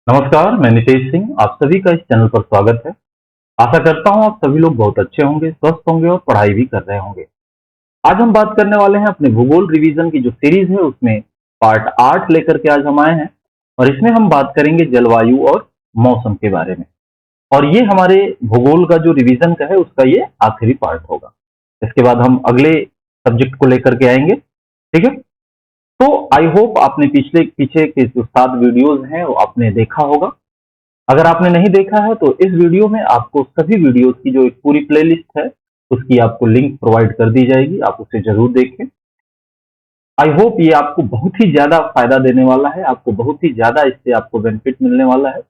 नमस्कार, मैं नितेश सिंह। आप सभी का इस चैनल पर स्वागत है। आशा करता हूँ आप सभी लोग बहुत अच्छे होंगे, स्वस्थ होंगे और पढ़ाई भी कर रहे होंगे। आज हम बात करने वाले हैं अपने भूगोल रिवीजन की जो सीरीज है उसमें पार्ट 8 लेकर के आज हम आए हैं और इसमें हम बात करेंगे जलवायु और मौसम के बारे में। और ये हमारे भूगोल का जो रिवीजन का है उसका ये आखिरी पार्ट होगा। इसके बाद हम अगले सब्जेक्ट को लेकर के आएंगे। ठीक है? तो आई होप आपने पिछले पीछे के जो 7 वीडियोज हैं वो आपने देखा होगा। अगर आपने नहीं देखा है तो इस वीडियो में आपको सभी वीडियोस की जो एक पूरी प्लेलिस्ट है उसकी आपको लिंक प्रोवाइड कर दी जाएगी, आप उसे जरूर देखें। आई होप ये आपको बहुत ही ज्यादा फायदा देने वाला है, आपको बहुत ही ज्यादा इससे आपको बेनिफिट मिलने वाला है।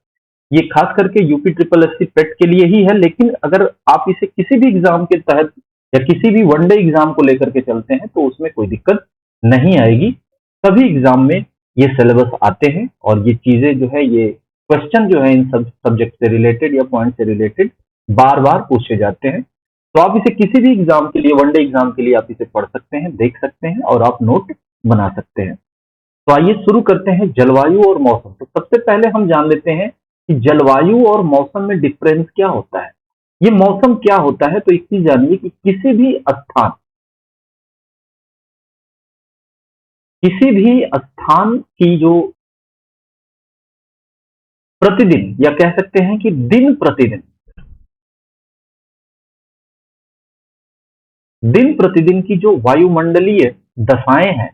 ये खास करके यूपी ट्रिपल एससी पेट के लिए ही है, लेकिन अगर आप इसे किसी भी एग्जाम के तहत या किसी भी वनडे एग्जाम को लेकर के चलते हैं तो उसमें कोई दिक्कत नहीं आएगी। सभी एग्जाम में ये सिलेबस आते हैं और ये चीजें जो है, ये क्वेश्चन जो है इन सब सब्जेक्ट से रिलेटेड या पॉइंट से रिलेटेड बार बार पूछे जाते हैं। तो आप इसे किसी भी एग्जाम के लिए, वनडे एग्जाम के लिए आप इसे पढ़ सकते हैं, देख सकते हैं और आप नोट बना सकते हैं। तो आइए शुरू करते हैं जलवायु और मौसम। तो सबसे पहले हम जान लेते हैं कि जलवायु और मौसम में डिफरेंस क्या होता है। ये मौसम क्या होता है, तो एक चीज जानिए कि किसी भी स्थान की जो प्रतिदिन या कह सकते हैं कि दिन प्रतिदिन की जो वायुमंडलीय दशाएं हैं,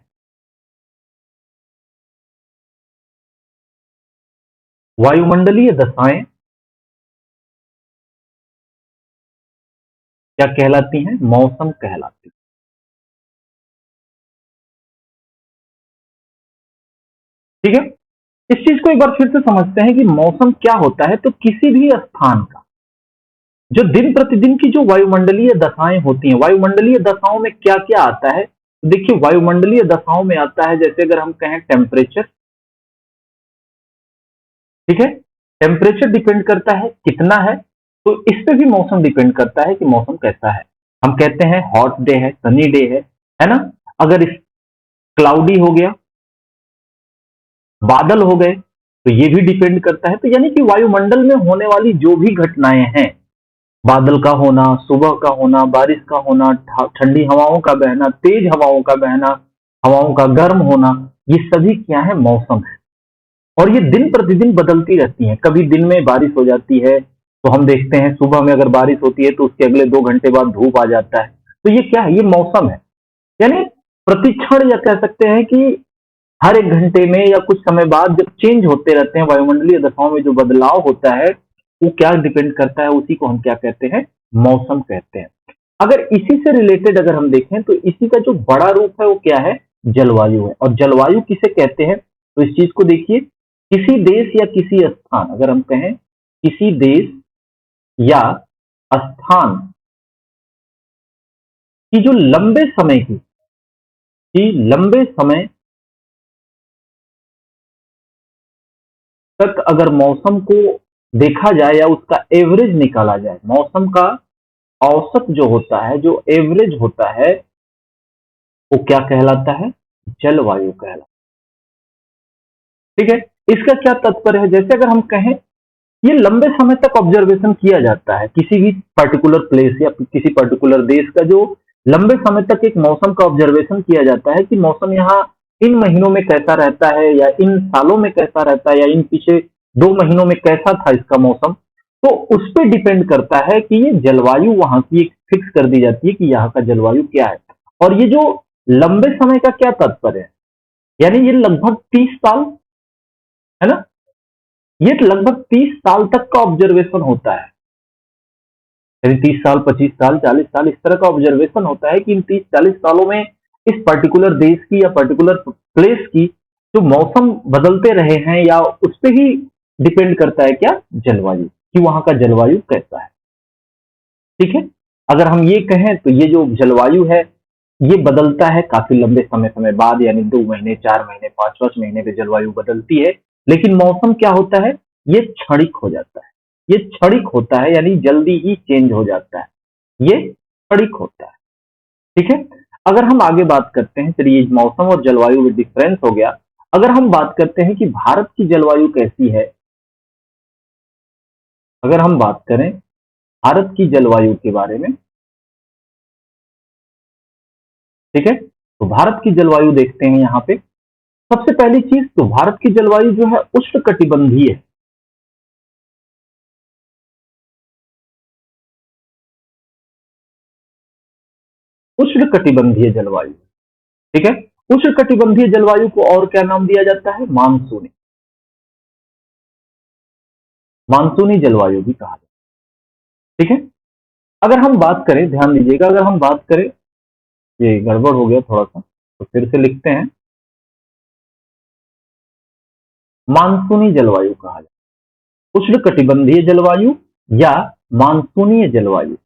वायुमंडलीय दशाएं क्या कहलाती हैं? मौसम कहलाती है। ठीक है? इस चीज को एक बार फिर से समझते हैं कि मौसम क्या होता है। तो किसी भी स्थान का जो दिन प्रतिदिन की जो वायुमंडलीय दशाएं होती हैं, वायुमंडलीय दशाओं में क्या क्या आता है? तो देखिए, वायुमंडलीय दशाओं में आता है, जैसे अगर हम कहें टेम्परेचर। ठीक है? टेम्परेचर डिपेंड करता है कितना है, तो इस पे भी मौसम डिपेंड करता है कि मौसम कैसा है। हम कहते हैं हॉट डे है, सनी डे है ना? अगर इस क्लाउडी हो गया, बादल हो गए, तो ये भी डिपेंड करता है। तो यानी कि वायुमंडल में होने वाली जो भी घटनाएं हैं, बादल का होना, सुबह का होना, बारिश का होना, ठंडी हवाओं का बहना, तेज हवाओं का बहना, हवाओं का गर्म होना, ये सभी क्या है? मौसम है। और ये दिन प्रतिदिन बदलती रहती हैं। कभी दिन में बारिश हो जाती है तो हम देखते हैं सुबह में अगर बारिश होती है तो उसके अगले 2 घंटे बाद धूप आ जाता है। तो ये क्या है? ये मौसम है। यानी प्रतिक्षण या कह सकते हैं कि हर 1 घंटे में या कुछ समय बाद जब चेंज होते रहते हैं, वायुमंडलीय दशाओं में जो बदलाव होता है वो क्या डिपेंड करता है? उसी को हम क्या कहते हैं? मौसम कहते हैं। अगर इसी से रिलेटेड अगर हम देखें तो इसी का जो बड़ा रूप है वो क्या है? जलवायु है। और जलवायु किसे कहते हैं? तो इस चीज को देखिए, किसी देश या किसी स्थान, अगर हम कहें किसी देश या स्थान की जो लंबे समय तक अगर मौसम को देखा जाए या उसका एवरेज निकाला जाए, मौसम का औसत जो होता है, जो एवरेज होता है, वो क्या कहलाता है? जलवायु कहलाता है। ठीक है? इसका क्या तात्पर्य है? जैसे अगर हम कहें ये लंबे समय तक ऑब्जर्वेशन किया जाता है, किसी भी पर्टिकुलर प्लेस या किसी पर्टिकुलर देश का जो लंबे समय तक एक मौसम का ऑब्जर्वेशन किया जाता है कि मौसम यहाँ इन महीनों में कैसा रहता है या इन सालों में कैसा रहता है या इन पीछे 2 महीनों में कैसा था इसका मौसम। तो उस पर डिपेंड करता है कि ये जलवायु वहां की एक फिक्स कर दी जाती है कि यहाँ का जलवायु क्या है। और ये जो लंबे समय का क्या तात्पर्य है? यानी ये लगभग 30 साल, है ना? ये लगभग 30 साल तक का ऑब्जर्वेशन होता है। यानी 30 साल, 25 साल, 40 साल, इस तरह का ऑब्जर्वेशन होता है कि इन 30-40 सालों में इस पर्टिकुलर देश की या पर्टिकुलर प्लेस की जो मौसम बदलते रहे हैं या उस पर ही डिपेंड करता है क्या? जलवायु, कि वहां का जलवायु कैसा है। ठीक है? अगर हम ये कहें तो ये जो जलवायु है ये बदलता है काफी लंबे समय समय बाद, यानी 2 महीने, 4 महीने, 5-5 महीने पे जलवायु बदलती है। लेकिन मौसम क्या होता है? ये क्षणिक हो जाता है। ये क्षणिक होता है, यानी जल्दी ही चेंज हो जाता है। ये क्षणिक होता है। ठीक है? अगर हम आगे बात करते हैं, चलिए मौसम और जलवायु में डिफरेंस हो गया। अगर हम बात करते हैं कि भारत की जलवायु कैसी है, अगर हम बात करें भारत की जलवायु के बारे में, ठीक है, तो भारत की जलवायु देखते हैं यहाँ पे। सबसे पहली चीज तो भारत की जलवायु जो है उष्णकटिबंधीय है। उष्णकटिबंधीय जलवायु, ठीक है। उष्णकटिबंधीय जलवायु को और क्या नाम दिया जाता है? मानसूनी। मानसूनी जलवायु भी कहा जाता है, ठीक है। अगर हम बात करें, ध्यान दीजिएगा, अगर हम बात करें, ये गड़बड़ हो गया थोड़ा सा, तो फिर से लिखते हैं, मानसूनी जलवायु कहा जाता है। उष्णकटिबंधीय जलवायु या मानसूनीय जलवायु,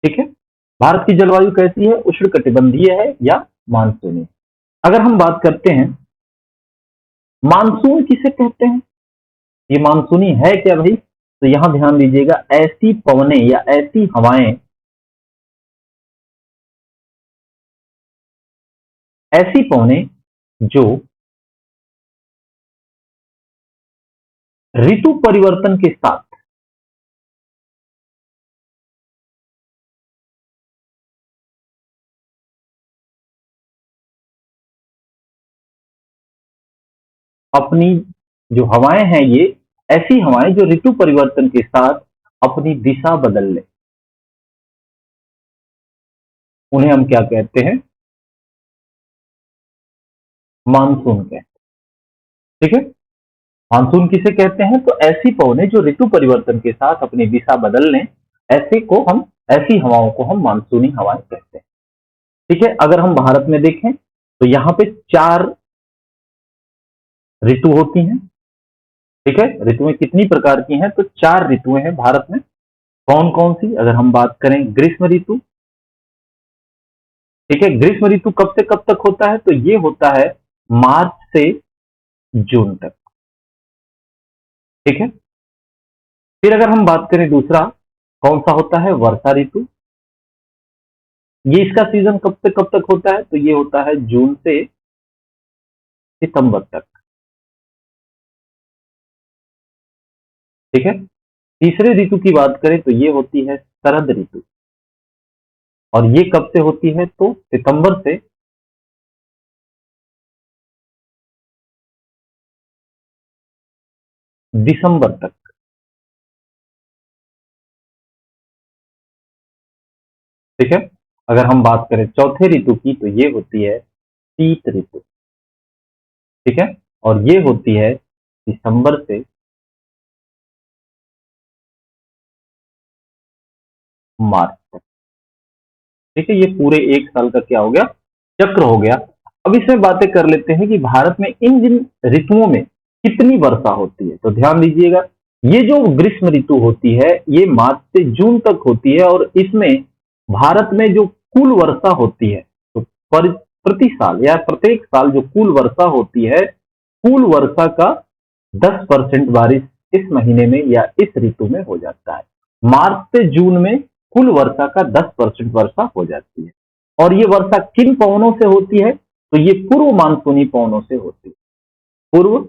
ठीक है। भारत की जलवायु कैसी है? उष्णकटिबंधीय है या मानसूनी। अगर हम बात करते हैं मानसून किसे कहते हैं, ये मानसूनी है क्या भाई? तो यहां ध्यान दीजिएगा, ऐसी पवनें या ऐसी हवाएं, ऐसी पवनें जो ऋतु परिवर्तन के साथ अपनी, जो हवाएं हैं ये ऐसी हवाएं जो ऋतु परिवर्तन के साथ अपनी दिशा बदल ले, उन्हें हम क्या कहते हैं? मानसून कहते हैं, ठीक है। मानसून किसे कहते हैं? तो ऐसी पवनें जो ऋतु परिवर्तन के साथ अपनी दिशा बदल लें, ऐसी हवाओं को हम मानसूनी हवाएं कहते हैं, ठीक है। अगर हम भारत में देखें तो यहाँ पे 4 ऋतु होती हैं, ठीक है। ऋतुएं कितनी प्रकार की हैं? तो 4 ऋतुएं हैं भारत में। कौन कौन सी? अगर हम बात करें, ग्रीष्म ऋतु, ठीक है। ग्रीष्म ऋतु कब से कब तक होता है? तो ये होता है मार्च से जून तक, ठीक है। फिर अगर हम बात करें दूसरा, कौन सा होता है? वर्षा ऋतु। ये इसका सीजन कब से कब तक होता है? तो ये होता है जून से सितंबर तक, ठीक है। तीसरे ऋतु की बात करें तो ये होती है शरद ऋतु, और ये कब से होती है? तो सितंबर से दिसंबर तक, ठीक है। अगर हम बात करें चौथे ऋतु की तो ये होती है शीत ऋतु, ठीक है, और ये होती है दिसंबर से मार्च तक, ठीक है। ये पूरे एक साल का क्या हो गया? चक्र हो गया। अब इसमें बातें कर लेते हैं कि भारत में इन जिन ऋतुओं में कितनी वर्षा होती है। तो ध्यान दीजिएगा, ये जो ग्रीष्म ऋतु होती है ये मार्च से जून तक होती है, और इसमें भारत में जो कुल वर्षा होती है, तो प्रति साल या प्रत्येक साल जो कुल वर्षा होती है, कुल वर्षा का 10% बारिश इस महीने में या इस ऋतु में हो जाता है। मार्च से जून में कुल वर्षा का 10% वर्षा हो जाती है। और ये वर्षा किन पवनों से होती है? तो ये पूर्व मानसूनी पवनों से होती है। पूर्व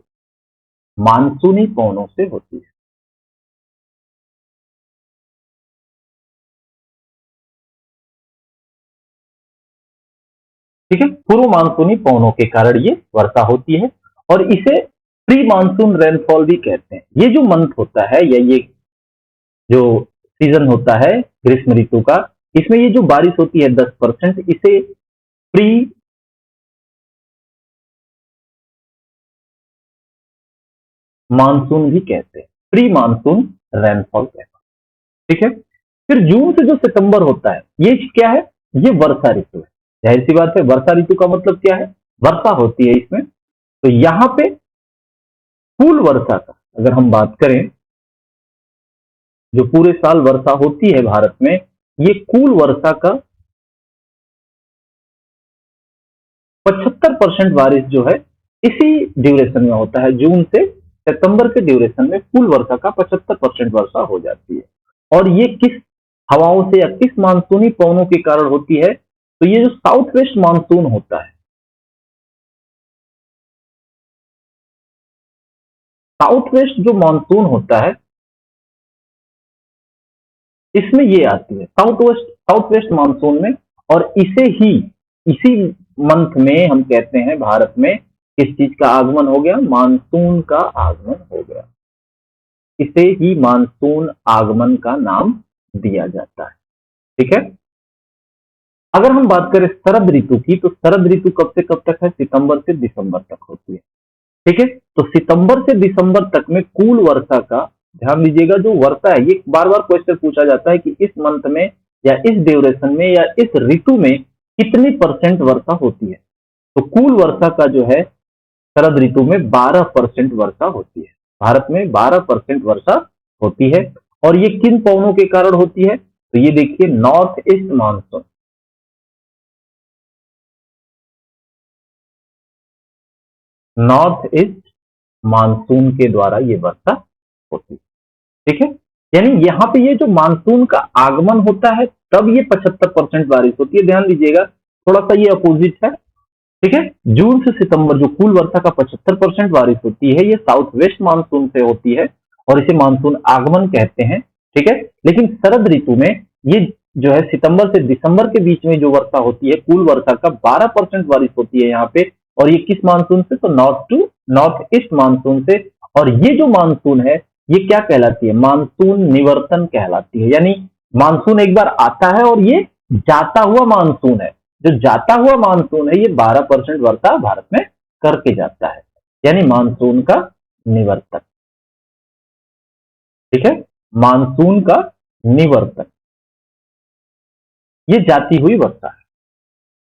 मानसूनी पवनों से होती है, ठीक है। पूर्व मानसूनी पवनों के कारण ये वर्षा होती है, और इसे प्री मानसून रेनफॉल भी कहते हैं। ये जो मंथ होता है या ये जो सीजन होता है ग्रीष्म ऋतु का, इसमें ये जो बारिश होती है 10%, इसे प्री मानसून भी कहते हैं, प्री मानसून रेनफॉल कहते हैं, ठीक है। फिर जून से जो सितंबर होता है ये क्या है? ये वर्षा ऋतु है। जाहिर सी बात है, वर्षा ऋतु का मतलब क्या है? वर्षा होती है इसमें। तो यहां पे कुल वर्षा का अगर हम बात करें, जो पूरे साल वर्षा होती है भारत में, ये कुल वर्षा का 75% बारिश जो है इसी ड्यूरेशन में होता है। जून से सितंबर के ड्यूरेशन में कुल वर्षा का 75% वर्षा हो जाती है। और ये किस हवाओं से या किस मानसूनी पवनों के कारण होती है? तो ये जो साउथ वेस्ट मानसून होता है, साउथ वेस्ट जो मानसून होता है, इसमें ये आती है साउथ वेस्ट मानसून में। और इसी मंथ में हम कहते हैं भारत में किस चीज का आगमन हो गया, मानसून का आगमन हो गया। इसे ही मानसून आगमन का नाम दिया जाता है। ठीक है। अगर हम बात करें शरद ऋतु की, तो शरद ऋतु कब से कब तक है, सितंबर से दिसंबर तक होती है। ठीक है। तो सितंबर से दिसंबर तक में कुल वर्षा का, ध्यान दीजिएगा, जो वर्षा है, ये बार बार क्वेश्चन पूछा जाता है कि इस मंथ में या इस ड्यूरेशन में या इस ऋतु में कितनी परसेंट वर्षा होती है। तो कुल वर्षा का जो है शरद ऋतु में 12% वर्षा होती है। भारत में 12% वर्षा होती है। और ये किन पवनों के कारण होती है, तो ये देखिए north east monsoon, north east monsoon के द्वारा ये वर्षा होती है। ठीक है। यानी यहाँ पे ये जो मानसून का आगमन होता है तब ये 75% बारिश होती है। ध्यान दीजिएगा, थोड़ा सा ये अपोजिट है। ठीक है। जून से सितंबर जो कुल वर्षा का 75% बारिश होती है, ये साउथ वेस्ट मानसून से होती है और इसे मानसून आगमन कहते हैं। ठीक है। लेकिन शरद ऋतु में ये जो है सितंबर से दिसंबर के बीच में जो वर्षा होती है, कुल वर्षा का 12% बारिश होती है यहाँ पे। और ये किस मानसून से, तो नॉर्थ ईस्ट मानसून से। और ये जो मानसून है ये क्या कहलाती है, मानसून निवर्तन कहलाती है। यानी मानसून एक बार आता है और ये जाता हुआ मानसून है। जो जाता हुआ मानसून है ये 12% वर्षा भारत में करके जाता है, यानी मानसून का निवर्तन। ठीक है। मानसून का निवर्तन, ये जाती हुई वर्षा है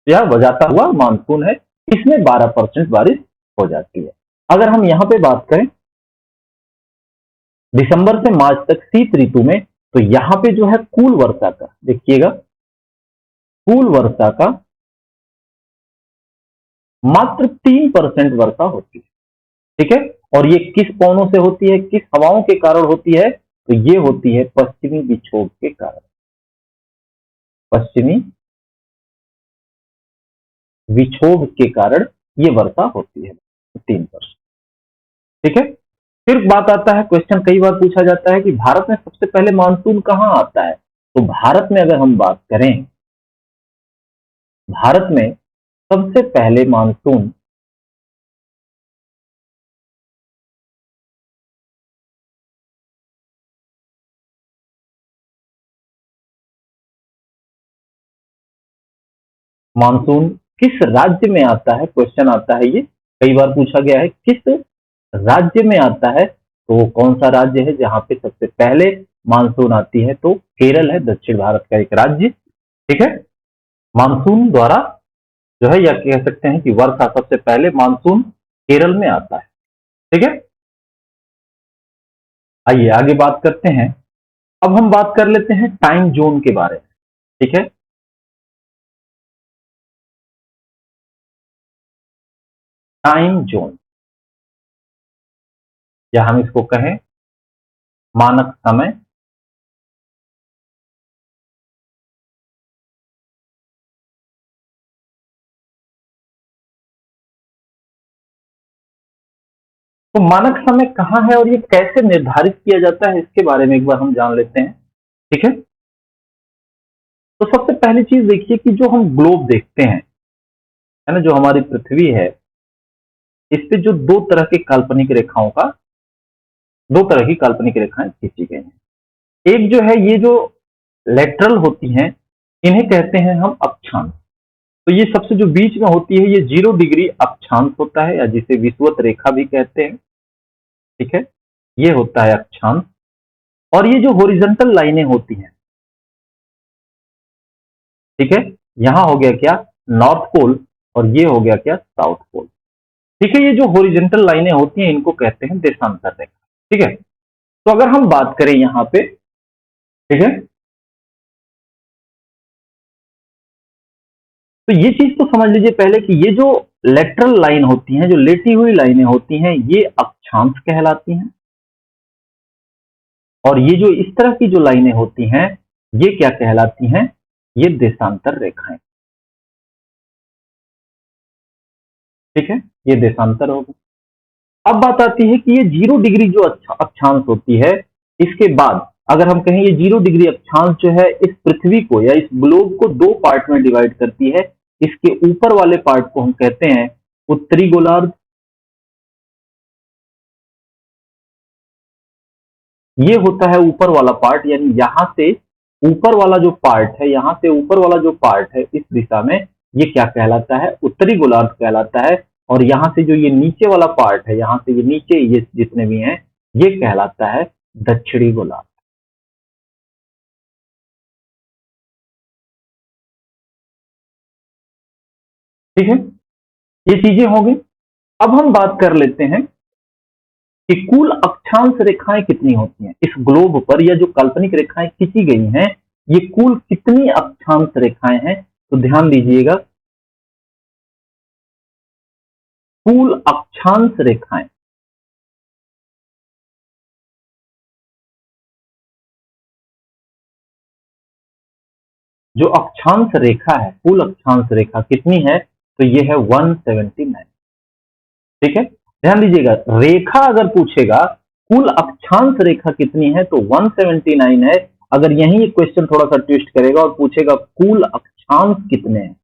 या जाता हुआ मानसून है, इसमें 12% बारिश हो जाती है। अगर हम यहां पे बात करें दिसंबर से मार्च तक शीत ऋतु में, तो यहां पे जो है कुल वर्षा का, देखिएगा, कुल वर्षा का मात्र 3% वर्षा होती है। ठीक है। और ये किस पवनों से होती है, किस हवाओं के कारण होती है, तो ये होती है पश्चिमी विक्षोभ के कारण। पश्चिमी विक्षोभ के कारण ये वर्षा होती है 3%। ठीक है। फिर बात आता है, क्वेश्चन कई बार पूछा जाता है कि भारत में सबसे पहले मानसून कहां आता है। तो भारत में अगर हम बात करें, भारत में सबसे पहले मानसून मानसून किस राज्य में आता है, क्वेश्चन आता है, ये कई बार पूछा गया है, किस राज्य में आता है। तो वो कौन सा राज्य है जहां पे सबसे पहले मानसून आती है, तो केरल है, दक्षिण भारत का एक राज्य। ठीक है। मानसून द्वारा जो है, या कह सकते हैं कि वर्षा सबसे पहले मानसून केरल में आता है। ठीक है। आइए आगे बात करते हैं। अब हम बात कर लेते हैं टाइम जोन के बारे में। ठीक है। टाइम जोन, या हम इसको कहें मानक समय। तो मानक समय कहाँ है और ये कैसे निर्धारित किया जाता है, इसके बारे में एक बार हम जान लेते हैं। ठीक है। तो सबसे पहली चीज देखिए कि जो हम ग्लोब देखते हैं, है ना, जो हमारी पृथ्वी है, इस पे जो दो तरह के काल्पनिक रेखाओं का, दो तरह की काल्पनिक रेखाएं खींची गई हैं। एक जो है, ये जो लेटरल होती हैं, इन्हें कहते हैं हम अक्षांश। तो ये सबसे जो बीच में होती है, ये 0 डिग्री अक्षांश होता है, या जिसे विषुवत रेखा भी कहते हैं। ठीक है। ये होता है अक्षांश। और ये जो हॉरिजॉन्टल लाइनें होती हैं, ठीक है, यहां हो गया क्या, नॉर्थ पोल, और ये हो गया क्या, साउथ पोल। ठीक है। ये जो हॉरिजॉन्टल लाइनें होती हैं इनको कहते हैं देशांतर रेखा। ठीक है। तो अगर हम बात करें यहां पे, ठीक है, तो ये चीज तो समझ लीजिए पहले कि ये जो लेटरल लाइन होती हैं, जो लेटी हुई लाइनें होती हैं, ये अक्षांश कहलाती हैं। और ये जो इस तरह की जो लाइनें होती हैं, ये क्या कहलाती हैं, ये देशांतर रेखाएं। ठीक है। ये देशांतर होगी। अब बात आती है कि ये 0 डिग्री जो अक्षांश होती है, इसके बाद अगर हम कहें ये 0 डिग्री अक्षांश जो है इस पृथ्वी को या इस ग्लोब को दो पार्ट में डिवाइड करती है। इसके ऊपर वाले पार्ट को हम कहते हैं उत्तरी गोलार्ध, ये होता है ऊपर वाला पार्ट, यानी यहां से ऊपर वाला जो पार्ट है, यहां से ऊपर वाला जो पार्ट है इस दिशा में, ये क्या कहलाता है? उत्तरी गोलार्ध कहलाता है। और यहां से जो ये नीचे वाला पार्ट है, यहां से ये नीचे ये जितने भी हैं, ये कहलाता है दक्षिणी गोलार्ध। ठीक है, ये चीजें हो गई। अब हम बात कर लेते हैं कि कुल अक्षांश रेखाएं कितनी होती हैं इस ग्लोब पर, या जो काल्पनिक रेखाएं खींची गई हैं, ये कुल कितनी अक्षांश रेखाएं हैं? तो ध्यान दीजिएगा, कुल अक्षांश रेखाएं, जो अक्षांश रेखा है, कुल अक्षांश रेखा कितनी है? तो ये है 179। ठीक है, ध्यान दीजिएगा, रेखा अगर पूछेगा कुल अक्षांश रेखा कितनी है तो 179 है। अगर यही क्वेश्चन थोड़ा सा ट्विस्ट करेगा और पूछेगा कुल अक्षांश कितने हैं,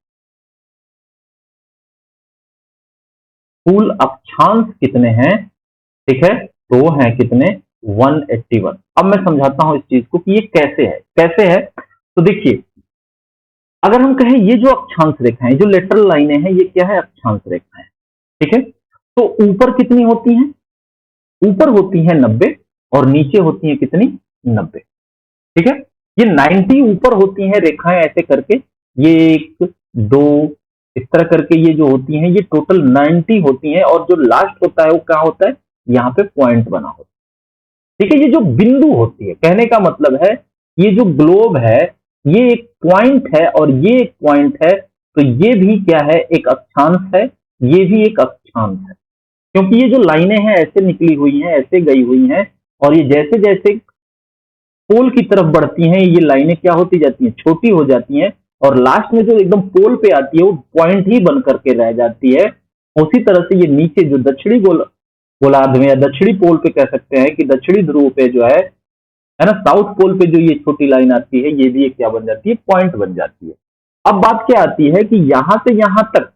कुल अक्षांश कितने हैं, ठीक है, तो वो है कितने? 181। अब मैं समझाता हूं इस चीज को कि ये कैसे है। कैसे है तो देखिए, अगर हम कहें ये जो अक्षांश रेखाएं, जो लेटरल लाइनें हैं, ये क्या है? अक्षांश रेखाएं। ठीक है, तो ऊपर कितनी होती हैं? ऊपर होती है 90 और नीचे होती है कितनी? 90। ठीक है, ये 90 ऊपर होती हैं रेखाएं ऐसे करके, ये 1 2 इस तरह करके ये जो होती हैं, ये टोटल 90 होती हैं। और जो लास्ट होता है वो क्या होता है? यहाँ पे पॉइंट बना होता है। ठीक है, ये जो बिंदु होती है, कहने का मतलब है ये जो ग्लोब है, ये एक पॉइंट है और ये एक पॉइंट है, तो ये भी क्या है? एक अक्षांश है, ये भी एक अक्षांश है। क्योंकि ये जो लाइनें हैं ऐसे निकली हुई हैं, ऐसे गई हुई हैं, और ये जैसे जैसे पोल की तरफ बढ़ती हैं, ये लाइनें क्या होती जाती हैं? छोटी हो जाती हैं, और लास्ट में जो एकदम पोल पे आती है वो पॉइंट ही बन करके रह जाती है। उसी तरह से ये नीचे जो दक्षिणी गोलार्ध में या दक्षिणी पोल पे कह सकते हैं कि दक्षिणी ध्रुव पे जो है ना, साउथ पोल पे जो ये छोटी लाइन आती है, ये भी एक क्या बन जाती है? पॉइंट बन जाती है। अब बात क्या आती है कि यहां से यहां तक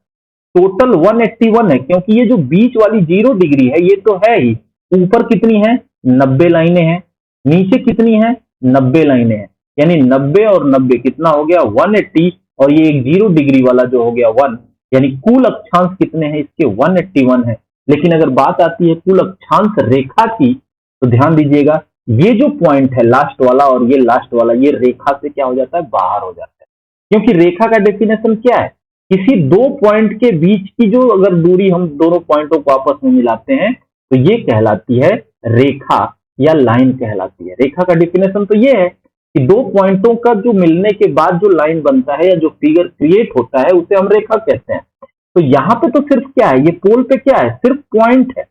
टोटल 181 है, क्योंकि ये जो बीच वाली 0 डिग्री है ये तो है ही। ऊपर कितनी है? 90 लाइनें हैं। नीचे कितनी है? 90 लाइनें हैं। यानी 90 और 90 कितना हो गया? 180। और ये एक 0 डिग्री वाला जो हो गया 1, यानी कुल अक्षांश कितने हैं इसके? 181 है। लेकिन अगर बात आती है कुल अक्षांश रेखा की, तो ध्यान दीजिएगा, ये जो पॉइंट है लास्ट वाला और ये लास्ट वाला, ये रेखा से क्या हो जाता है? बाहर हो जाता है। क्योंकि रेखा का डेफिनेशन क्या है? किसी दो पॉइंट के बीच की जो अगर दूरी हम दोनों पॉइंटों को आपस में मिलाते हैं, तो ये कहलाती है रेखा या लाइन कहलाती है। रेखा का डेफिनेशन तो ये है कि दो पॉइंटों का जो मिलने के बाद जो लाइन बनता है या जो फिगर क्रिएट होता है, उसे हम रेखा कहते हैं। तो यहाँ पे तो सिर्फ क्या है? ये पोल पे क्या है? सिर्फ पॉइंट है।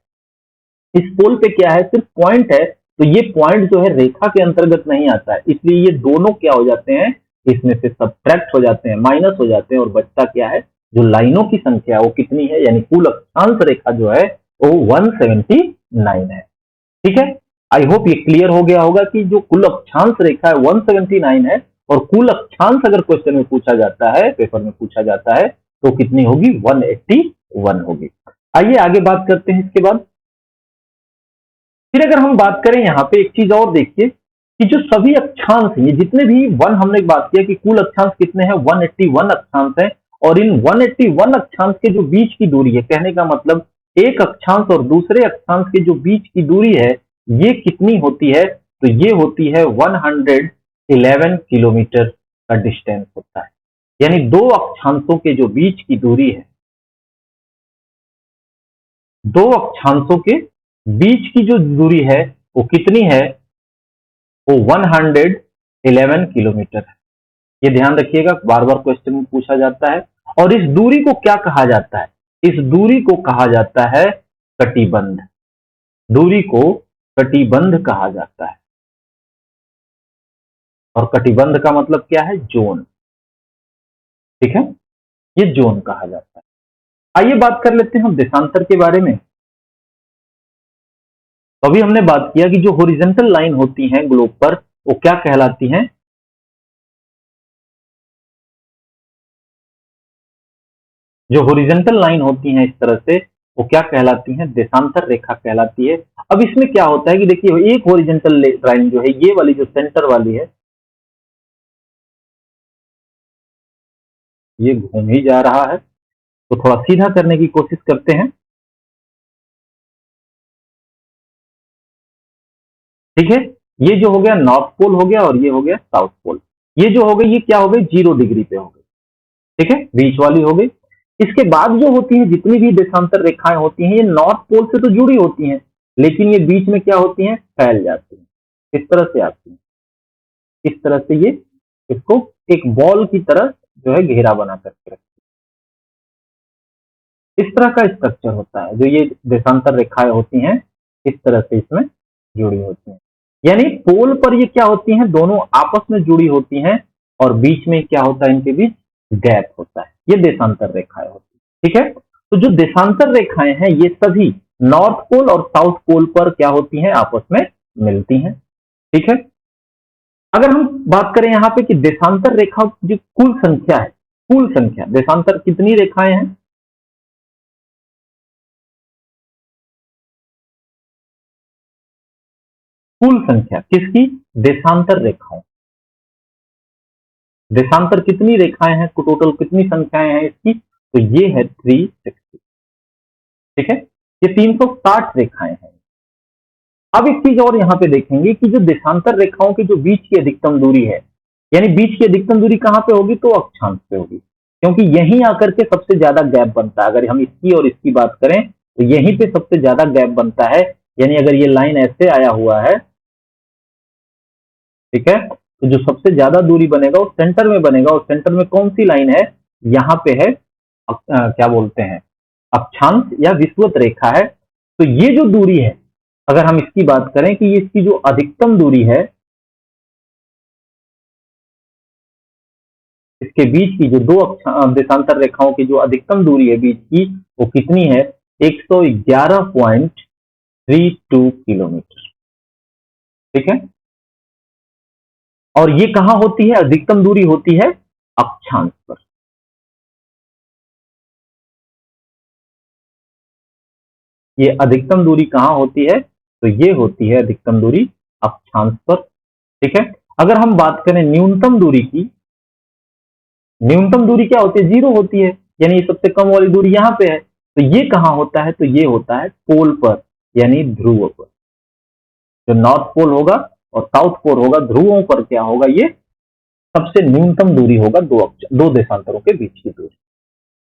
इस पोल पे क्या है? सिर्फ पॉइंट है। तो ये पॉइंट जो है रेखा के अंतर्गत नहीं आता है, इसलिए ये दोनों क्या हो जाते हैं? इसमें से सब्ट्रैक्ट हो जाते हैं, माइनस हो जाते हैं, और बचता क्या है? जो लाइनों की संख्या वो कितनी है, यानी कुल अक्षांश रेखा जो है वो 179 है। ठीक है, आई होप ये क्लियर हो गया होगा कि जो कुल अक्षांश रेखा है 179 है, और कुल अक्षांश अगर क्वेश्चन में पूछा जाता है, पेपर में पूछा जाता है, तो कितनी होगी? 181 होगी। आइए आगे बात करते हैं इसके बाद। फिर अगर हम बात करें यहाँ पे एक चीज और देखिए कि जो सभी अक्षांश हैं, ये जितने भी हमने बात किया कि कुल अक्षांश कितने हैं? 181 अक्षांश हैं। और इन 181 अक्षांश के जो बीच की दूरी है, कहने का मतलब एक अक्षांश और दूसरे अक्षांश के जो बीच की दूरी है, ये कितनी होती है? तो ये होती है 111 किलोमीटर का डिस्टेंस होता है। यानी दो अक्षांशों के जो बीच की दूरी है, दो अक्षांशों के बीच की जो दूरी है वो कितनी है? वो 111 किलोमीटर है। ये ध्यान रखिएगा, बार बार क्वेश्चन में पूछा जाता है। और इस दूरी को क्या कहा जाता है? इस दूरी को कहा जाता है कटिबंध। दूरी को कटिबंध कहा जाता है। और कटिबंध का मतलब क्या है? जोन। ठीक है, ये जोन कहा जाता है। आइए बात कर लेते हैं हम देशांतर के बारे में। अभी हमने बात किया कि जो हॉरिजॉन्टल लाइन होती हैं ग्लोब पर, वो क्या कहलाती हैं? जो हॉरिजॉन्टल लाइन होती हैं इस तरह से, वो क्या कहलाती हैं? देशांतर रेखा कहलाती है। अब इसमें क्या होता है कि देखिए, एक हॉरिजॉन्टल लाइन जो है, ये वाली जो सेंटर वाली है, ये घूम ही जा रहा है, तो थोड़ा सीधा करने की कोशिश करते हैं। ठीक है, ये जो हो गया नॉर्थ पोल हो गया और ये हो गया साउथ पोल। ये जो हो गई, ये क्या हो गई? 0 डिग्री पे हो गई। ठीक है, बीच वाली हो गई। इसके बाद जो होती है, जितनी भी देशांतर रेखाएं होती हैं, ये नॉर्थ पोल से तो जुड़ी होती हैं, लेकिन ये बीच में क्या होती हैं? फैल जाती हैं, इस तरह से आती हैं। इस तरह से ये इसको एक बॉल की तरह जो है घेरा बना करके रखती है। इस तरह का स्ट्रक्चर होता है, जो ये देशांतर रेखाएं होती हैं, इस तरह से इसमें जुड़ी होती हैं। यानी पोल पर ये क्या होती हैं? दोनों आपस में जुड़ी होती हैं, और बीच में क्या होता है? इनके बीच गैप होता है। ये देशांतर रेखाएं होती हैं। ठीक है, तो जो देशांतर रेखाएं हैं, ये सभी नॉर्थ पोल और साउथ पोल पर क्या होती हैं? आपस में मिलती हैं। ठीक है, अगर हम बात करें यहाँ पे कि देशांतर रेखा की जो कुल संख्या है, कुल संख्या देशांतर कितनी रेखाएं हैं? कुल संख्या किसकी? देशांतर रेखाओं। देशांतर कितनी रेखाएं हैं? टोटल कितनी संख्याएं हैं इसकी? तो ये है 360। ठीक है, ये 360 रेखाएं हैं। अब एक चीज और यहाँ पे देखेंगे कि जो देशांतर रेखाओं के जो बीच की अधिकतम दूरी है, यानी बीच की अधिकतम दूरी कहाँ पे होगी? तो अक्षांश पे होगी, क्योंकि यहीं आकर के सबसे ज्यादा गैप बनता है। अगर हम इसकी और इसकी बात करें, तो यहीं पे सबसे ज्यादा गैप बनता है। यानी अगर ये लाइन ऐसे आया हुआ है, ठीक है, तो जो सबसे ज्यादा दूरी बनेगा वो सेंटर में बनेगा, और सेंटर में कौन सी लाइन है? यहाँ पे है क्या बोलते हैं? अक्षांश या विषुवत रेखा है। तो ये जो दूरी है, अगर हम इसकी बात करें कि इसकी जो अधिकतम दूरी है, इसके बीच की जो दो देशांतर रेखाओं की जो अधिकतम दूरी है बीच की, वो कितनी है? 111.32 किलोमीटर। ठीक है, और ये कहां होती है? अधिकतम दूरी होती है अक्षांश पर। ये अधिकतम दूरी कहां होती है? तो ये होती है अधिकतम दूरी अक्षांश पर। ठीक है, अगर हम बात करें न्यूनतम दूरी की, न्यूनतम दूरी क्या होती है? 0 होती है, यानी सबसे कम वाली दूरी यहाँ पे है। तो ये कहां होता है? तो ये होता है पोल पर, यानी ध्रुव पर। जो नॉर्थ पोल होगा और साउथ पोल होगा, ध्रुवों पर क्या होगा? ये सबसे न्यूनतम दूरी होगा, दो देशांतरों के बीच की दूरी।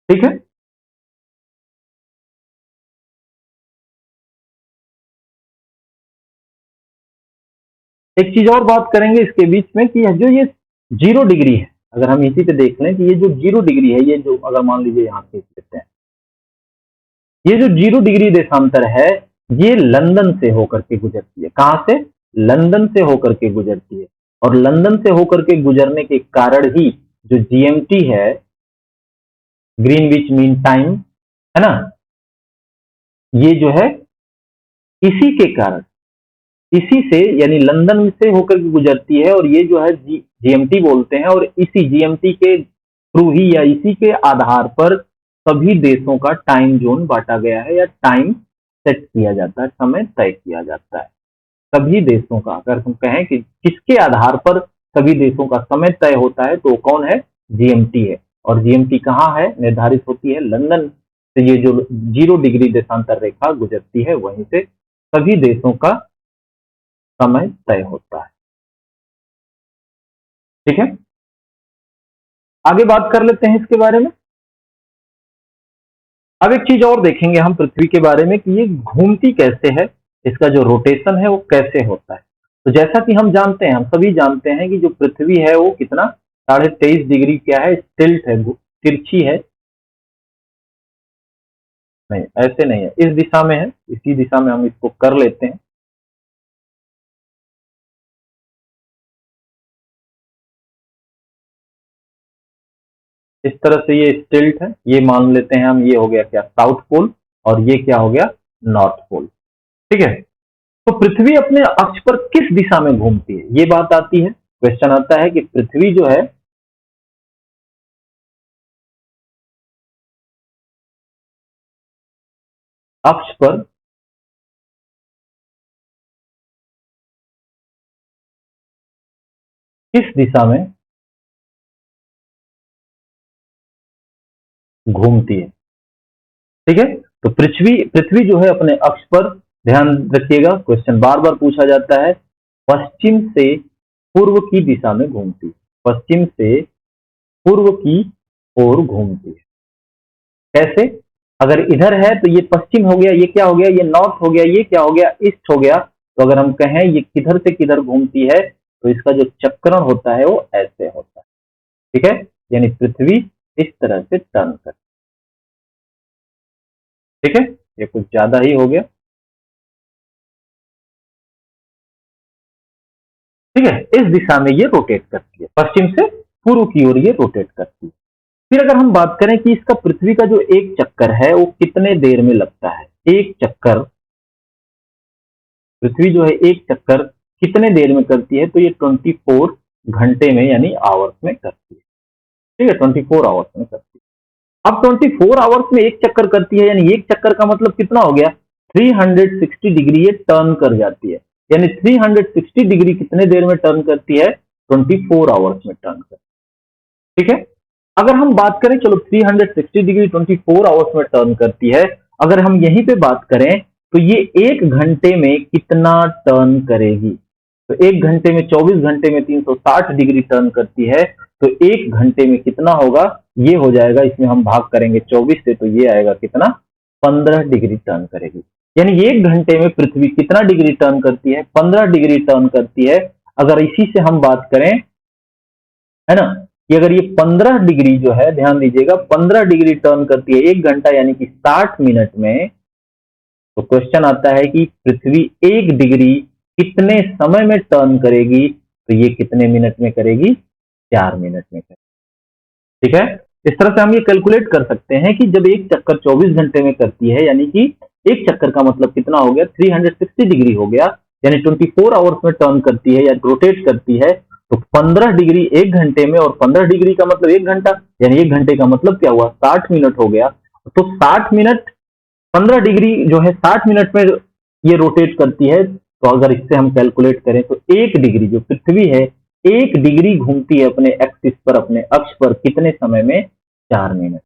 ठीक है, एक चीज और बात करेंगे इसके बीच में कि जो ये 0 डिग्री है, अगर हम इसी पे देख लें कि ये जो 0 डिग्री है, ये जो अगर मान लीजिए यहाँ पे लेते हैं, ये जो 0 डिग्री देशांतर है, ये लंदन से होकर के गुजरती है। कहां से? लंदन से होकर के गुजरती है, और लंदन से होकर के गुजरने के कारण ही जो जीएमटी है, ग्रीनविच मीन टाइम, है ना, ये जो है इसी के कारण, इसी से यानी लंदन से होकर के गुजरती है, और ये जो है जीएमटी बोलते हैं, और इसी जीएमटी के थ्रू ही या इसी के आधार पर सभी देशों का टाइम जोन बांटा गया है, या टाइम सेट किया जाता है, समय तय किया जाता है। सभी देशों का, अगर हम कहें कि किसके आधार पर सभी देशों का समय तय होता है, तो कौन है? जीएमटी है। और जीएमटी कहाँ है निर्धारित होती है? लंदन से। ये जो 0 डिग्री देशांतर रेखा गुजरती है, वहीं से सभी देशों का समय तय होता है। ठीक है, आगे बात कर लेते हैं इसके बारे में। अब एक चीज और देखेंगे हम पृथ्वी के बारे में कि ये घूमती कैसे है, इसका जो रोटेशन है वो कैसे होता है। तो जैसा कि हम जानते हैं, हम सभी जानते हैं कि जो पृथ्वी है वो कितना 23.5 डिग्री क्या है? टिल्ट है, तिरछी है। नहीं, ऐसे नहीं है, इस दिशा में है, इसी दिशा में हम इसको कर लेते हैं। इस तरह से ये टिल्ट है, ये मान लेते हैं हम, ये हो गया क्या? साउथ पोल, और ये क्या हो गया? North pole. ठीक है, तो पृथ्वी अपने अक्ष पर किस दिशा में घूमती है, ये बात आती है। क्वेश्चन आता है कि पृथ्वी जो है अक्ष पर किस दिशा में घूमती है। ठीक है, तो पृथ्वी पृथ्वी जो है अपने अक्ष पर, ध्यान रखिएगा क्वेश्चन बार बार पूछा जाता है, पश्चिम से पूर्व की दिशा में घूमती है, पश्चिम से पूर्व की ओर घूमती है। कैसे? अगर इधर है तो ये पश्चिम हो गया, ये क्या हो गया, ये नॉर्थ हो गया, ये क्या हो गया, ईस्ट हो गया। तो अगर हम कहें ये किधर से किधर घूमती है, तो इसका जो चक्रण होता है वो ऐसे होता है। ठीक है, यानी पृथ्वी इस तरह से टर्न करती है। ठीक है, ये कुछ ज्यादा ही हो गया। ठीक है, इस दिशा में ये रोटेट करती है, पश्चिम से पूर्व की ओर ये रोटेट करती है। फिर अगर हम बात करें कि इसका पृथ्वी का जो एक चक्कर है वो कितने देर में लगता है, एक चक्कर, पृथ्वी जो है एक चक्कर कितने देर में करती है, तो ये 24 घंटे में यानी आवर्स में करती है। ठीक है, 24 आवर्स में करती है। अब 24 आवर्स में एक चक्कर करती है, यानी एक चक्कर का मतलब कितना हो गया, 360 डिग्री ये टर्न कर जाती है। यानी 360 डिग्री कितने देर में टर्न करती है, 24 आवर्स में टर्न करती है। ठीक है, अगर हम बात करें, चलो 360 डिग्री 24 आवर्स में टर्न करती है, अगर हम यहीं पे बात करें तो ये एक घंटे में कितना टर्न करेगी, तो एक घंटे में 24 घंटे में 360 डिग्री टर्न करती है, तो एक घंटे में कितना होगा, ये हो जाएगा, इसमें हम भाग करेंगे 24 से, तो ये आएगा कितना, 15 डिग्री टर्न करेगी। यानी एक घंटे में पृथ्वी कितना डिग्री टर्न करती है, 15 डिग्री टर्न करती है। अगर इसी से हम बात करें, है ना, कि अगर ये 15 डिग्री जो है, ध्यान दीजिएगा, 15 डिग्री टर्न करती है एक घंटा यानी कि 60 मिनट में, तो क्वेश्चन आता है कि पृथ्वी एक डिग्री कितने समय में टर्न करेगी, तो ये कितने मिनट में करेगी, 4 मिनट में करेगी। ठीक है, इस तरह से हम ये कैलकुलेट कर सकते हैं कि जब एक चक्कर 24 घंटे में करती है, यानी कि एक चक्कर का मतलब कितना हो गया, 360 डिग्री हो गया, यानी 24 आवर्स में टर्न करती है या रोटेट करती है, तो 15 डिग्री एक घंटे में, और 15 डिग्री का मतलब एक घंटा, यानी एक घंटे का मतलब क्या हुआ, 60 मिनट हो गया। तो 60 मिनट, 15 डिग्री जो है 60 मिनट में ये रोटेट करती है। तो अगर इससे हम कैलकुलेट करें तो एक डिग्री जो पृथ्वी है, एक डिग्री घूमती है अपने एक्सिस पर, अपने अक्ष पर, कितने समय में, 4 मिनट।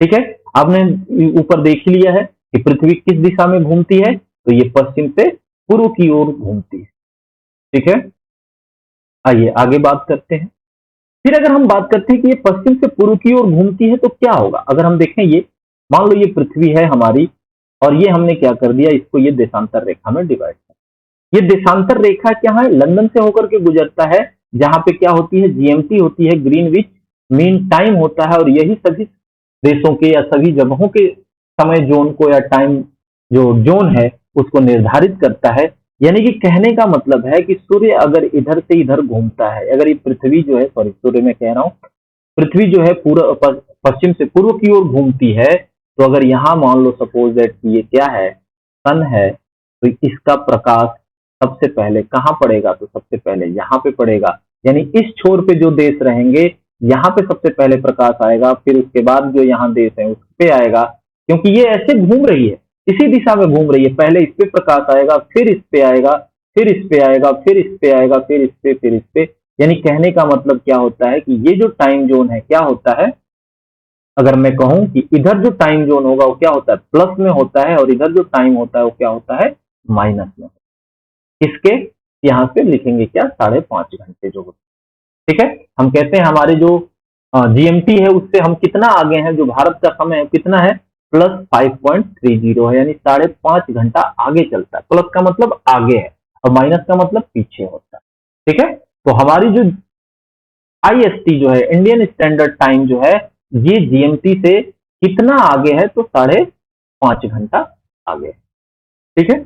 ठीक है, आपने ऊपर देख लिया है कि पृथ्वी किस दिशा में घूमती है, तो ये पश्चिम से पूर्व की ओर घूमती है। ठीक है, आइए आगे बात करते हैं। फिर अगर हम बात करते हैं कि ये पश्चिम से पूर्व की ओर घूमती है तो क्या होगा, अगर हम देखें, ये मान लो ये पृथ्वी है हमारी, और ये हमने क्या कर दिया, इसको ये देशांतर रेखा में डिवाइड कर। ये देशांतर रेखा क्या है, लंदन से होकर के गुजरता है, जहां पे क्या होती है, जीएमटी होती है, ग्रीनविच मीन टाइम होता है, और यही सभी देशों के या सभी जगहों के समय जोन को या टाइम जो जोन है उसको निर्धारित करता है। यानी कि कहने का मतलब है कि सूर्य अगर इधर से इधर घूमता है, अगर ये पृथ्वी जो है, सॉरी सूर्य में कह रहा हूं, पृथ्वी जो है पूरा पश्चिम से पूर्व की ओर घूमती है, तो अगर यहां मान लो सपोज दैट ये क्या है, सन है, तो इसका प्रकाश सबसे पहले कहां पड़ेगा, तो सबसे पहले यहां पे पड़ेगा। यानी इस छोर पे जो देश रहेंगे, यहाँ पे सबसे पहले प्रकाश आएगा, फिर उसके बाद जो यहाँ देश है उस पे आएगा, क्योंकि ये ऐसे घूम रही है, इसी दिशा में घूम रही है, पहले इस पे प्रकाश आएगा, फिर इस पे आएगा, फिर इस पे आएगा, फिर इस पे आएगा, फिर इस पे, फिर इस पे। यानी कहने का मतलब क्या होता है कि ये जो टाइम जोन है क्या होता है, अगर मैं कहूं कि इधर जो टाइम जोन होगा वो क्या होता है, प्लस में होता है, और इधर जो टाइम होता है वो क्या होता है, माइनस में। इसके यहां से लिखेंगे क्या, 5.5 घंटे जो होता है। ठीक है, हम कहते हैं हमारे जो जीएमटी है उससे हम कितना आगे हैं, जो भारत का समय है कितना है, +5.30 है, यानी 5.5 घंटा आगे चलता है। प्लस का मतलब आगे है और माइनस का मतलब पीछे होता है। ठीक है, तो हमारी जो आईएसटी जो है, इंडियन स्टैंडर्ड टाइम जो है, ये जीएमटी से कितना आगे है, तो 5.5 घंटा आगे है। ठीक है,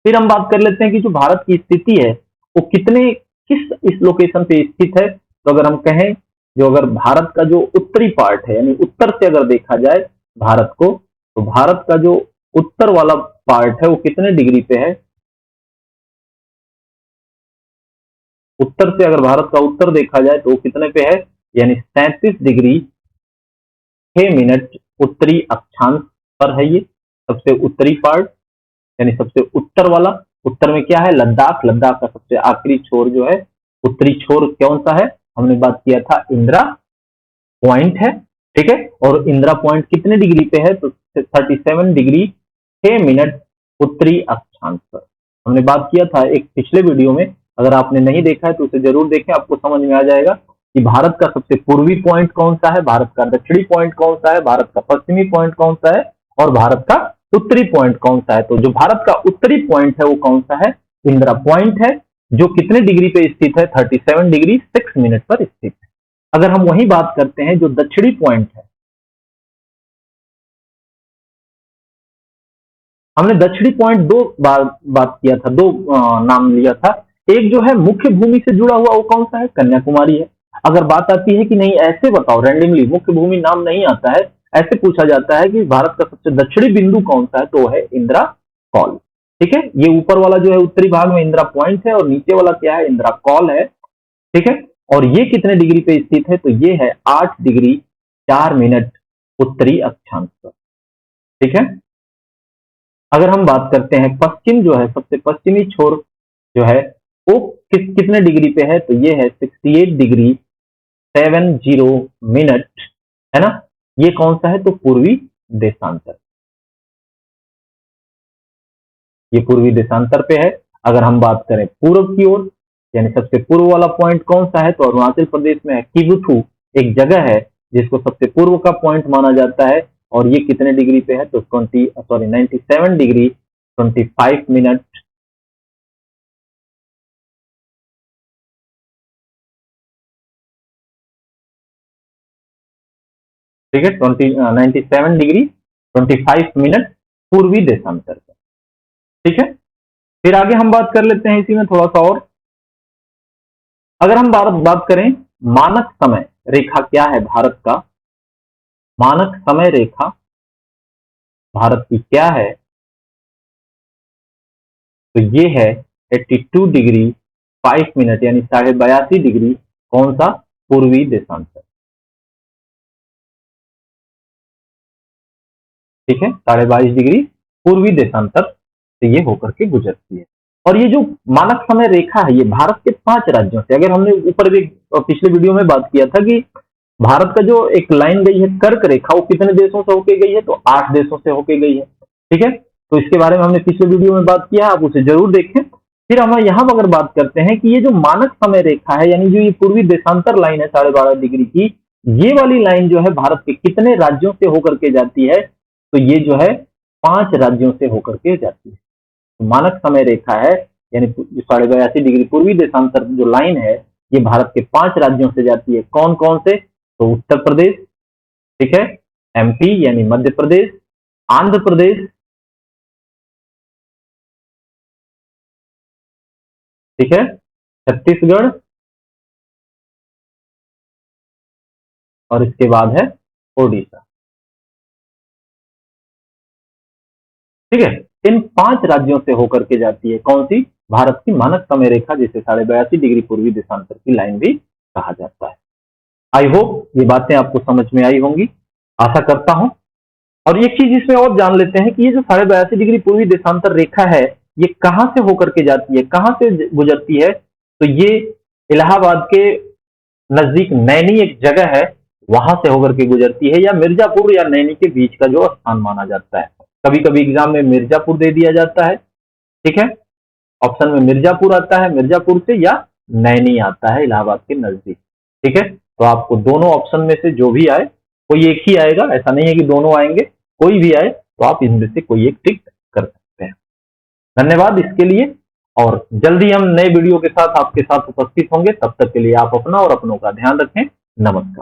फिर हम बात कर लेते हैं कि जो भारत की स्थिति है वो किस इस लोकेशन पे स्थित है। तो अगर हम कहें, जो अगर भारत का जो उत्तरी पार्ट है, यानी उत्तर से अगर देखा जाए भारत को, तो भारत का जो उत्तर वाला पार्ट है वो कितने डिग्री पे है? उत्तर से अगर भारत का उत्तर देखा जाए तो वो कितने पे है? यानी 37 डिग्री 6 मिनट उत्तरी अक्षांश पर है ये सबसे उत्तरी पार्ट, यानी सबसे उत्तर वाला। उत्तर में क्या है? लद्दाख। लद्दाख का सबसे आखिरी छोर जो है, उत्तरी छोर कौन सा है? हमने बात किया था इंदिरा पॉइंट है, ठीक है। और इंदिरा पॉइंट कितने डिग्री पे है? तो 37 डिग्री 6 मिनट उत्तरी अक्षांश पर। हमने बात किया था एक पिछले वीडियो में, अगर आपने नहीं देखा है तो उसे जरूर देखें, आपको समझ में आ जाएगा कि भारत का सबसे पूर्वी पॉइंट कौन सा है, भारत का दक्षिणी पॉइंट कौन सा है, भारत का पश्चिमी पॉइंट कौन सा है और भारत का उत्तरी पॉइंट कौन सा है। तो जो भारत का उत्तरी पॉइंट है वो कौन सा है? इंदिरा पॉइंट है, जो कितने डिग्री पे स्थित है? 37 डिग्री 6 मिनट पर स्थित है। अगर हम वही बात करते हैं जो दक्षिणी पॉइंट है, हमने दक्षिणी पॉइंट दो बार बात किया था, दो नाम लिया था। एक जो है मुख्य भूमि से जुड़ा हुआ वो कौन सा है? कन्याकुमारी है। अगर बात आती है कि नहीं ऐसे बताओ, रैंडमली मुख्य भूमि नाम नहीं आता है, ऐसे पूछा जाता है कि भारत का सबसे दक्षिणी बिंदु कौन सा है, तो है इंदिरा कॉल, ठीक है। ये ऊपर वाला जो है उत्तरी भाग में इंदिरा पॉइंट है और नीचे वाला क्या है? इंदिरा कॉल है, ठीक है। और ये कितने डिग्री पे स्थित है? तो ये है 8 डिग्री 4 मिनट उत्तरी अक्षांश पर, ठीक है। अगर हम बात करते हैं पश्चिम जो है, सबसे पश्चिमी छोर जो है वो कितने डिग्री पे है? तो ये है 68 डिग्री 70 मिनट, है ना। ये कौन सा है? तो पूर्वी देशांतर, ये पूर्वी देशांतर पे है। अगर हम बात करें पूर्व की ओर, यानी सबसे पूर्व वाला पॉइंट कौन सा है? तो अरुणाचल प्रदेश में है किबुथु, एक जगह है जिसको सबसे पूर्व का पॉइंट माना जाता है, और ये कितने डिग्री पे है? तो 97 डिग्री 25 मिनट, ठीक है। 97 डिग्री 25 मिनट पूर्वी देशांतर पर, ठीक है। फिर आगे हम बात कर लेते हैं इसी में थोड़ा सा और। अगर हम बात करें मानक समय रेखा क्या है भारत का, मानक समय रेखा भारत की क्या है? तो ये है 82 डिग्री 5 मिनट, यानी 82.5 डिग्री कौन सा? पूर्वी देशांतर, ठीक है। 22.5 डिग्री पूर्वी देशांतर से ये होकर के गुजरती है। और ये जो मानक समय रेखा है ये भारत के 5 राज्यों से, अगर हमने ऊपर भी पिछले वीडियो में बात किया था कि भारत का जो एक लाइन गई है कर्क रेखा, वो कितने देशों से होके गई है? तो 8 देशों से होके गई है, ठीक है। तो इसके बारे में हमने पिछले वीडियो में बात किया, आप उसे जरूर देखें। फिर हम यहाँ अगर बात करते हैं कि ये जो मानक समय रेखा है, यानी जो ये पूर्वी देशांतर लाइन है 12.5 डिग्री की, ये वाली लाइन जो है भारत के कितने राज्यों से होकर के जाती है? तो ये जो है 5 राज्यों से होकर के जाती है। तो मानक समय रेखा है, यानी 82.5 डिग्री पूर्वी देशांतर जो लाइन है, ये भारत के 5 राज्यों से जाती है। कौन कौन से? तो उत्तर प्रदेश, ठीक है, एमपी यानी मध्य प्रदेश, आंध्र प्रदेश, ठीक है, छत्तीसगढ़, और इसके बाद है ओडिशा, ठीक है। इन 5 राज्यों से होकर के जाती है कौन सी? भारत की मानक समय रेखा, जिसे 82.5 डिग्री पूर्वी देशांतर की लाइन भी कहा जाता है। आई होप ये बातें आपको समझ में आई होंगी, आशा करता हूं। और एक चीज इसमें और जान लेते हैं कि ये जो 82.5 डिग्री पूर्वी देशांतर रेखा है, ये कहां से होकर के जाती है, कहां से गुजरती है? तो ये इलाहाबाद के नजदीक नैनी एक जगह है, वहां से होकर के गुजरती है, या मिर्जापुर या नैनी के बीच का जो स्थान माना जाता है। कभी कभी एग्जाम में मिर्जापुर दे दिया जाता है, ठीक है, ऑप्शन में मिर्जापुर आता है, मिर्जापुर से, या नैनी आता है इलाहाबाद के नजदीक, ठीक है। तो आपको दोनों ऑप्शन में से जो भी आए, कोई एक ही आएगा, ऐसा नहीं है कि दोनों आएंगे, कोई भी आए तो आप इनमें से कोई एक टिक कर सकते हैं। धन्यवाद इसके लिए, और जल्दी हम नए वीडियो के साथ आपके साथ उपस्थित होंगे। तब तक के लिए आप अपना और अपनों का ध्यान रखें। नमस्कार।